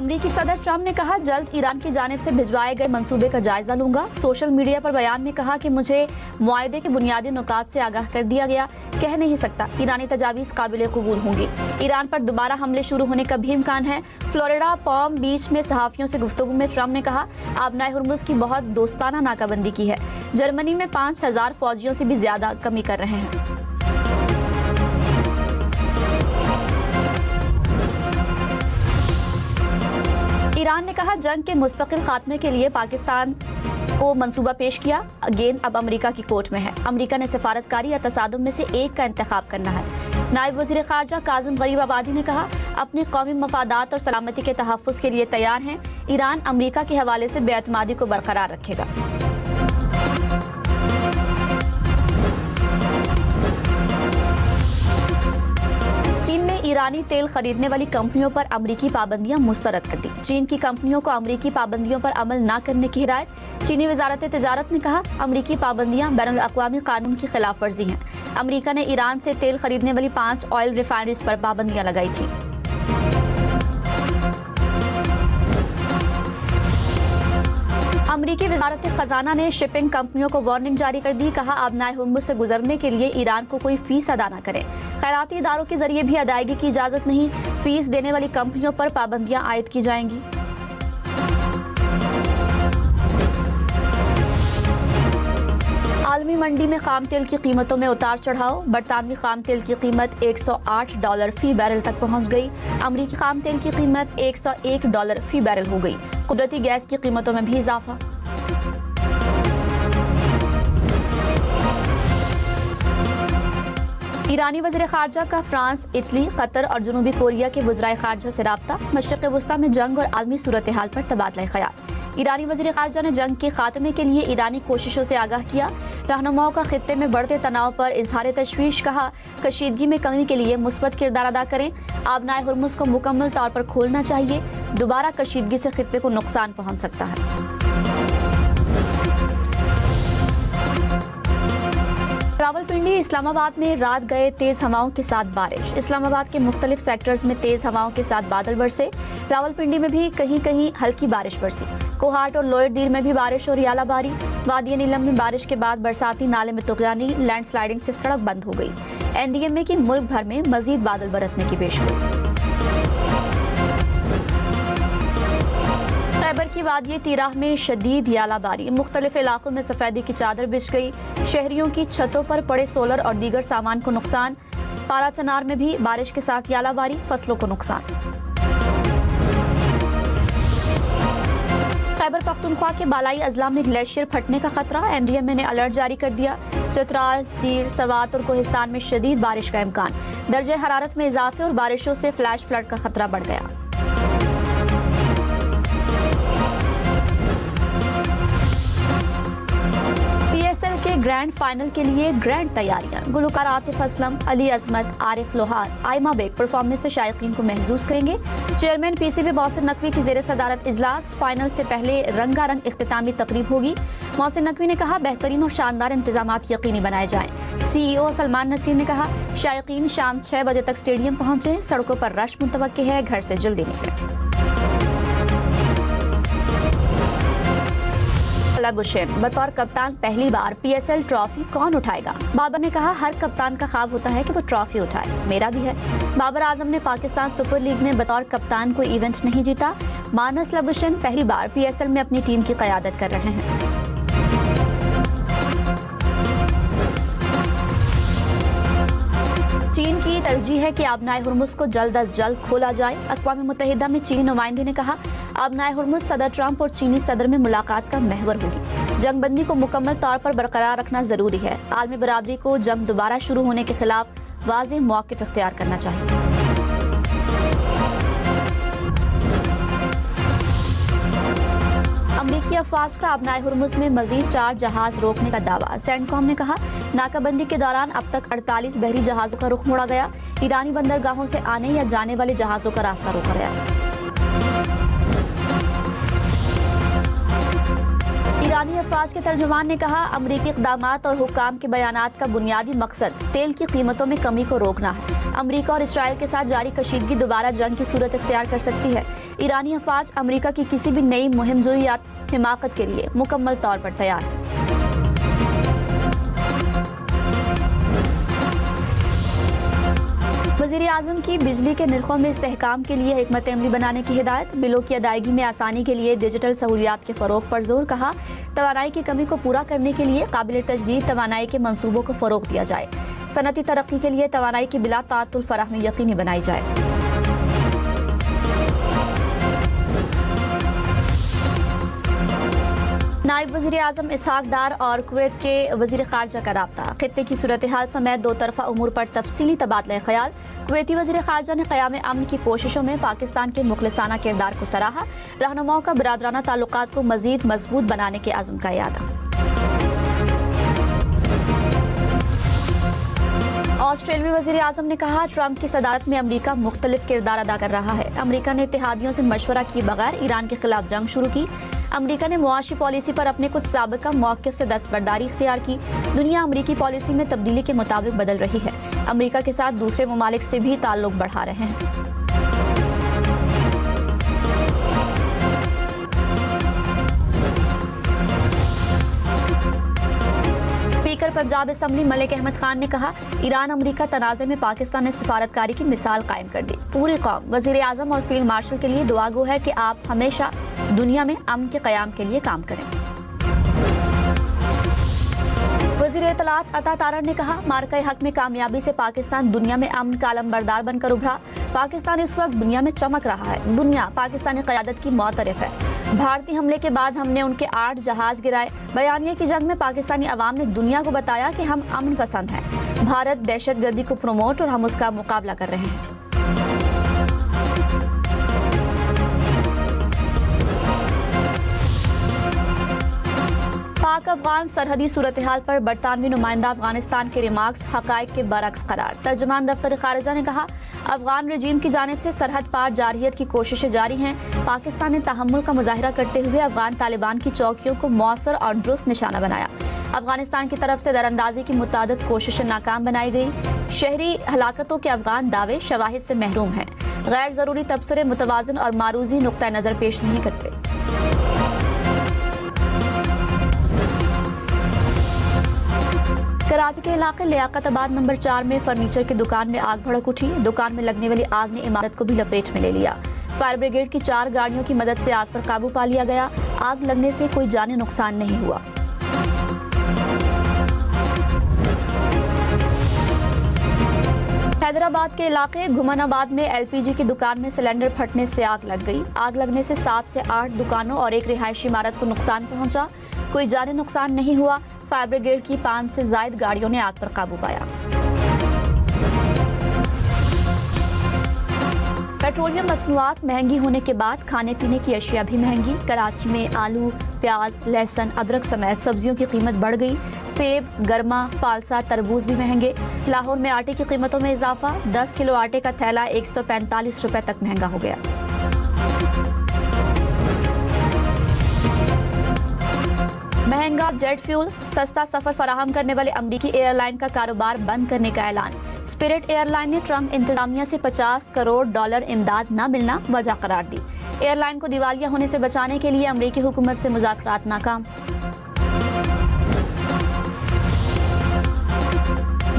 अमरीकी सदर ट्रंप ने कहा, जल्द ईरान की जानिब से भिजवाए गए मंसूबे का जायजा लूंगा। सोशल मीडिया पर बयान में कहा कि मुझे मुआहदे के बुनियादी नुकात से आगाह कर दिया गया, कह नहीं सकता ईरानी तजावीज़ काबिल कबूल होंगी। ईरान पर दोबारा हमले शुरू होने का भी इम्कान है। फ्लोरिडा पाम बीच में सहाफ़ियों से गुफ्तगू में ट्रंप ने कहा, आबनाए हुर्मुज़ की बहुत दोस्ताना नाकाबंदी की है। जर्मनी में 5000 फौजियों से भी ज्यादा कमी कर रहे हैं। ईरान ने कहा, जंग के मुस्तकिल खात्मे के लिए पाकिस्तान को मंसूबा पेश किया। गेंद अब अमेरिका की कोर्ट में है। अमेरिका ने सिफारतकारी या तसादुम में से एक का इंतखाब करना है। नायब वज़ीर ख़ारजा काज़िम गरीब आबादी ने कहा, अपने कौमी मफादात और सलामती के तहफ़्फ़ुज़ के लिए तैयार हैं। ईरान अमेरिका के हवाले से बेअतमादी को बरकरार रखेगा। चीन ने ईरानी तेल खरीदने वाली कंपनियों पर अमरीकी पाबंदियां मुस्तरद कर दी। चीन की कंपनियों को अमरीकी पाबंदियों पर अमल न करने की हिदायत। चीनी वजारत तिजारत ने कहा, अमरीकी पाबंदियां बैनुल अक़वामी कानून की खिलाफ वर्जी हैं। अमरीका ने ईरान से तेल खरीदने वाली 5 ऑयल रिफाइनरीज पर पाबंदियां लगाई थी। अमरीकी वजारत खजाना ने शिपिंग कंपनियों को वार्निंग जारी कर दी। कहा, आबनाए हुर्मुज़ से गुजरने के लिए ईरान को कोई फीस अदा न करें। खैराती इदारों के जरिए भी अदायगी की इजाजत नहीं। फीस देने वाली कंपनियों पर पाबंदियां आयद की जाएंगी। आलमी मंडी में खाम तेल की कीमतों में उतार चढ़ाव। बरतानवी खाम तेल की कीमत $108 फी बैरल तक पहुंच गई। अमरीकी खाम तेल की कीमत $101 फी बैरल हो गई। कुदरती गैस की कीमतों में भी इजाफा। ईरानी वज़ीर ख़ारजा का फ्रांस, इटली, कतर और जनूबी कोरिया के वज़राए ख़ारजा से राब्ता। मशरिक़ वस्ता में जंग और आलमी सूरत हाल पर तबादला ख़याल। ईरानी वज़ीर ख़ारजा ने जंग के खात्मे के लिए ईरानी कोशिशों से आगाह किया। रहनुमाओं का खित्ते में बढ़ते तनाव पर इजहार तशवीश। कहा, कशीदगी में कमी के लिए मुस्बत किरदार अदा करें। आबनाए हुर्मुज़ को मुकम्मल तौर पर खोलना चाहिए। दोबारा कशीदगी से खित्ते को नुकसान पहुँच सकता है। रावलपिंडी, इस्लामाबाद में रात गए तेज हवाओं के साथ बारिश। इस्लामाबाद के मुख्तलिफ सेक्टर्स में तेज हवाओं के साथ बादल बरसे। रावलपिंडी में भी कहीं कहीं हल्की बारिश बरसी। कोहाट और लोयर दीर में भी बारिश और यालाबारी। वादी नीलम में बारिश के बाद बरसाती नाले में तुग़यानी, लैंडस्लाइडिंग से सड़क बंद हो गई। NDMA की मुल्क भर में मजीद बादल बरसने की पेशगोई। खैबर की वादी तीराह में शदीद यालाबारी। मुख्तलिफ इलाकों में सफेदी की चादर बिछ गई। शहरियों की छतों पर पड़े सोलर और दीगर सामान को नुकसान। पारा चनार में भी बारिश के साथ यालाबारी, फसलों को नुकसान। खैबर पख्तूनख्वा के बालाई अजला में ग्लेशियर फटने का खतरा। NDMA ने अलर्ट जारी कर दिया। चित्राल, तीर, सवात और कोहिस्तान में शदीद बारिश का इम्कान। दर्जे हरारत में इजाफे और बारिशों से फ्लैश फ्लड का खतरा बढ़ गया। PSL के ग्रैंड फाइनल के लिए ग्रैंड तैयारियां। गुलकार आतिफ असलम, अली अजमत, आरिफ लोहार, आयमा बेग परफॉर्मेंस से शायकीन को महसूस करेंगे। चेयरमैन PCB मोहसिन नकवी की ज़ेर सदारत इजलास। फाइनल से पहले रंगारंग इख्तितामी तकरीब होगी। मोहसिन नकवी ने कहा, बेहतरीन और शानदार इंतजामात यकीनी बनाए जाएं। CEO सलमान नसीर ने कहा, शायकीन शाम 6 बजे तक स्टेडियम पहुंचे। सड़कों पर रश मुतवक्की है, घर से जल्दी निकलें। हुसैन बतौर कप्तान पहली बार PSL ट्रॉफी कौन उठाएगा? बाबर ने कहा, हर कप्तान का ख्वाब होता है कि वो ट्रॉफी उठाए, मेरा भी है। बाबर आजम ने पाकिस्तान सुपर लीग में बतौर कप्तान कोई इवेंट नहीं जीता। मानस लबुशेन पहली बार PSL में अपनी टीम की क़यादत कर रहे हैं। चीन की तरजीह है कि आबनाए हुर्मुज़ को जल्द अज जल्द खोला जाए। अक़वाम मुत्तहिदा में चीनी नुमाइंदे ने कहा, आबनाए हुर्मुज़ सदर ट्रंप और चीनी सदर में मुलाकात का महवर होगी। जंगबंदी को मुकम्मल तौर पर बरकरार रखना जरूरी है। आलमी बरादरी को जंग दोबारा शुरू होने के खिलाफ वाज़ेह मौक़िफ़ इख्तियार करना चाहिए। अमरीकी अफवाज का आबनाए हुर्मुज़ में मजीद 4 जहाज रोकने का दावा। सेंटकॉम ने कहा, नाकाबंदी के दौरान अब तक 48 बहरी जहाजों का रुख मोड़ा गया। ईरानी बंदरगाहों से आने या जाने वाले जहाजों का रास्ता रोका गया। ईरानी अफवाज के तर्जुमान ने कहा, अमरीकी इक़दामात और हुक्काम के बयानात का बुनियादी मकसद तेल की कीमतों में कमी को रोकना है। अमरीका और इसराइल के साथ जारी कशीदगी दोबारा जंग की सूरत इख्तियार कर सकती है। ईरानी अफवाज अमेरिका की किसी भी नई मुहिमजोई या हिमाकत के लिए मुकम्मल तौर पर तैयार है। वज़ीर आज़म की बिजली के निर्खों में इस्तेहकाम के लिए हिकमत अमली बनाने की हिदायत। बिलों की अदायगी में आसानी के लिए डिजिटल सहूलियात के फ़रोग़ पर जोर। कहा, तवानाई की कमी को पूरा करने के लिए काबिल तजदीद तवानाई के मंसूबों को फ़रोग़ दिया जाए। सनती तरक्की के लिए तवानाई की बिला ताअत्तुल फराहमी यकीनी बनाई जाए। नायब वज़ीर आज़म इसहाक डार और कुवैत के वज़ीर ख़ारजा का राब्ता। खित्ते की सूरत हाल समेत दो तरफ़ा उमूर पर तफसीली तबादला ख़याल। कुवैती वज़ीर ख़ारजा ने क़याम अमन की कोशिशों में पाकिस्तान के मुखलिसाना किरदार को सराहा। रहनुमाओं का बिरादराना ताल्लुकात को मज़ीद मजबूत बनाने के अज़्म का इरादा। ऑस्ट्रेलियाई वज़ीर आज़म ने कहा, ट्रंप की सदारत में अमरीका मुख्तलिफ किरदार अदा कर रहा है। अमरीका ने इत्तेहादियों से मशवरा किए बगैर ईरान के खिलाफ जंग शुरू की। अमरीका ने मुआशी पॉलिसी पर अपने कुछ साबिका मौक़िफ़ से दस्तबरदारी इख्तियार की। दुनिया अमरीकी पॉलिसी में तब्दीली के मुताबिक बदल रही है। अमरीका के साथ दूसरे ममालिक से भी ताल्लुक़ बढ़ा रहे हैं। स्पीकर पंजाब असम्बली मलिक अहमद खान ने कहा, ईरान अमरीका तनाज़े में पाकिस्तान ने सिफारतकारी की मिसाल कायम कर दी। पूरी कौम वज़ीर आज़म और फील्ड मार्शल के लिए दुआ गो है कि आप हमेशा दुनिया में अमन के क़याम के लिए काम करें। वज़ीर इत्तलात अता तारड़ ने कहा, मार्का हक में कामयाबी से पाकिस्तान दुनिया में अमन का अलमबरदार बनकर उभरा। पाकिस्तान इस वक्त दुनिया में चमक रहा है। दुनिया पाकिस्तानी क़यादत की मौतरफ है। भारतीय हमले के बाद हमने उनके 8 जहाज गिराए। बयानिया की जंग में पाकिस्तानी अवाम ने दुनिया को बताया कि हम अमन पसंद हैं। भारत दहशतगर्दी को प्रमोट और हम उसका मुकाबला कर रहे हैं। पाक अफगान सरहदी सूरत हाल पर बरतानवी नुमाइंदा अफगानिस्तान के रिमार्क्स हकायक के बरक्स करार। तर्जमान दफ्तर खारिजा ने कहा, अफगान रजीम की जानिब से सरहद पार जारहियत की कोशिशें जारी हैं। पाकिस्तान ने तहम्मुल का मुजाहिरा करते हुए अफगान तालिबान की चौकियों को मौसर और दुरुस्त निशाना बनाया। अफगानिस्तान की तरफ से दरअंदाजी की मुतादिद कोशिशें नाकाम बनाई गई। शहरी हलाकतों के अफगान दावे शवाहिद से महरूम हैं। गैर ज़रूरी तबसरे मुतवाज़िन और मारूजी नुक्ता नज़र पेश नहीं करते। कराची के इलाके लियाकताबाद नंबर 4 में फर्नीचर की दुकान में आग भड़क उठी। दुकान में लगने वाली आग ने इमारत को भी लपेट में ले लिया। फायर ब्रिगेड की 4 गाड़ियों की मदद से आग पर काबू पा लिया गया। आग लगने से कोई जानी नुकसान नहीं हुआ। हैदराबाद के इलाके घुमनाबाद में LPG की दुकान में सिलेंडर फटने से आग लग गई। आग लगने से 7 से 8 दुकानों और एक रिहायशी इमारत को नुकसान पहुंचा। कोई जानी नुकसान नहीं हुआ। फायर ब्रिगेड की 5 से ज़ायद गाड़ियों ने आग पर काबू पाया। पेट्रोलियम मसनूआत महंगी होने के बाद खाने पीने की अशिया भी महंगी। कराची में आलू, प्याज, लहसुन, अदरक समेत सब्जियों की कीमत बढ़ गई। सेब, गरमा, फालसा, तरबूज भी महंगे। लाहौर में आटे की कीमतों में इजाफा। 10 किलो आटे का थैला 145 रुपए तक महंगा हो गया। महंगा जेट फ्यूल, सस्ता सफर फराहम करने वाले अमरीकी एयरलाइन का कारोबार बंद करने का ऐलान। स्पिरिट एयरलाइन ने ट्रंप इंतजामिया से $50 करोड़ इमदाद न मिलना वजह करार दी। एयरलाइन को दिवालिया होने से बचाने के लिए अमरीकी हुकूमत से मुज़ाकरात नाकाम।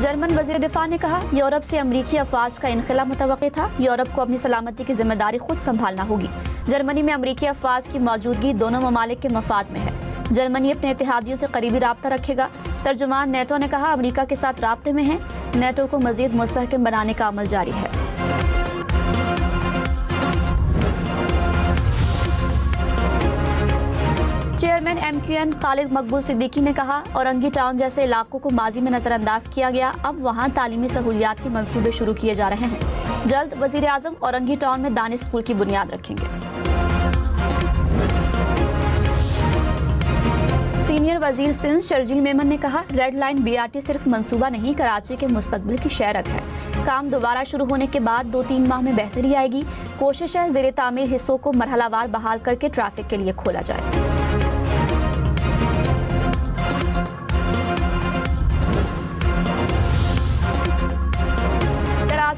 जर्मन वज़ीर दिफा ने कहा, यूरोप से अमरीकी अफवाज का इनखला मुतवक्की था। यूरोप को अपनी सलामती की जिम्मेदारी खुद संभालना होगी। जर्मनी में अमरीकी अफवाज की मौजूदगी दोनों ममालिक के मफाद में है। जर्मनी अपने इत्तेहादियों से करीबी राब्ता रखेगा। तर्जुमान नेटो ने कहा, अमरीका के साथ राब्ते में है। नेटो को मजीद मुस्तहकम बनाने का अमल जारी है। चेयरमैन MQN खालिद मकबूल सिद्दीकी ने कहा, औरंगी टाउन जैसे इलाकों को माजी में नजरअंदाज किया गया। अब वहाँ तालीमी सहूलियात के मंसूबे शुरू किए जा रहे हैं। जल्द वजीर आजम औरंगी टाउन में दानिश स्कूल की बुनियाद रखेंगे। सीनियर वजीर सिंध शर्जील मेमन ने कहा, रेड लाइन BRT सिर्फ मंसूबा नहीं, कराची के मुस्तकबिल की शहरत है। काम दोबारा शुरू होने के बाद 2-3 माह में बेहतरी आएगी। कोशिश है ज़ेरे तामीर हिस्सों को मरहलावार बहाल करके ट्रैफिक के लिए खोला जाए।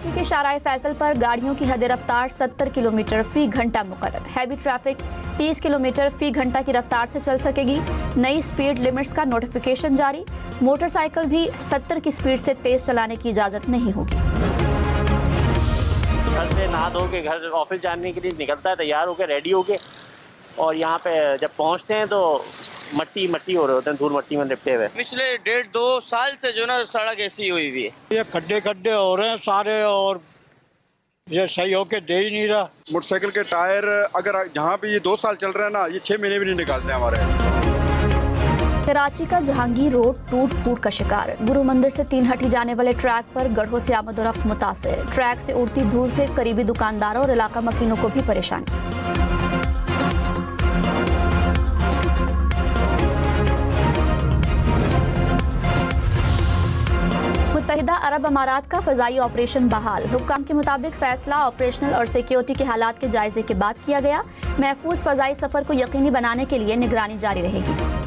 कराची के शाहराह फैसल पर गाड़ियों की हद रफ्तार 70 किलोमीटर फी घंटा मुकर्रर। हैवी ट्रैफिक 30 किलोमीटर फी घंटा की रफ्तार से चल सकेगी। नई स्पीड लिमिट्स का नोटिफिकेशन जारी। मोटरसाइकिल भी 70 की स्पीड से तेज चलाने की इजाजत नहीं होगी। घर से नहा धो के घर ऑफिस जाने के लिए निकलता है, तैयार होकर रेडी होके, और यहाँ पे जब पहुँचते हैं तो मट्टी हो रहे होते हैं, धूल मट्टी में लिपटे हुए। पिछले 1.5-2 साल से जो ना सड़क ऐसी हुई हुई है। ये खड्डे हो रहे हैं सारे, और ये सही होके दे ही नहीं रहा। मोटरसाइकिल के टायर अगर जहाँ पे ये 2 साल चल रहे हैं ना, ये 6 महीने भी नहीं निकालते हमारे। कराची का जहांगीर रोड टूट फूट का शिकार। गुरु मंदिर से 3 हटी जाने वाले ट्रैक पर गढ़ों से आमदोरफ्त मुतासिर। ट्रैक से उड़ती धूल से करीबी दुकानदारों और इलाका मकीनों को भी परेशानी। मुत्तहिदा अरब अमारात का फ़ज़ाई ऑपरेशन बहाल। हुक्काम के मुताबिक फैसला ऑपरेशनल और सिक्योरिटी के हालात के जायजे के बाद किया गया। महफूज फ़ज़ाई सफ़र को यकीनी बनाने के लिए निगरानी जारी रहेगी।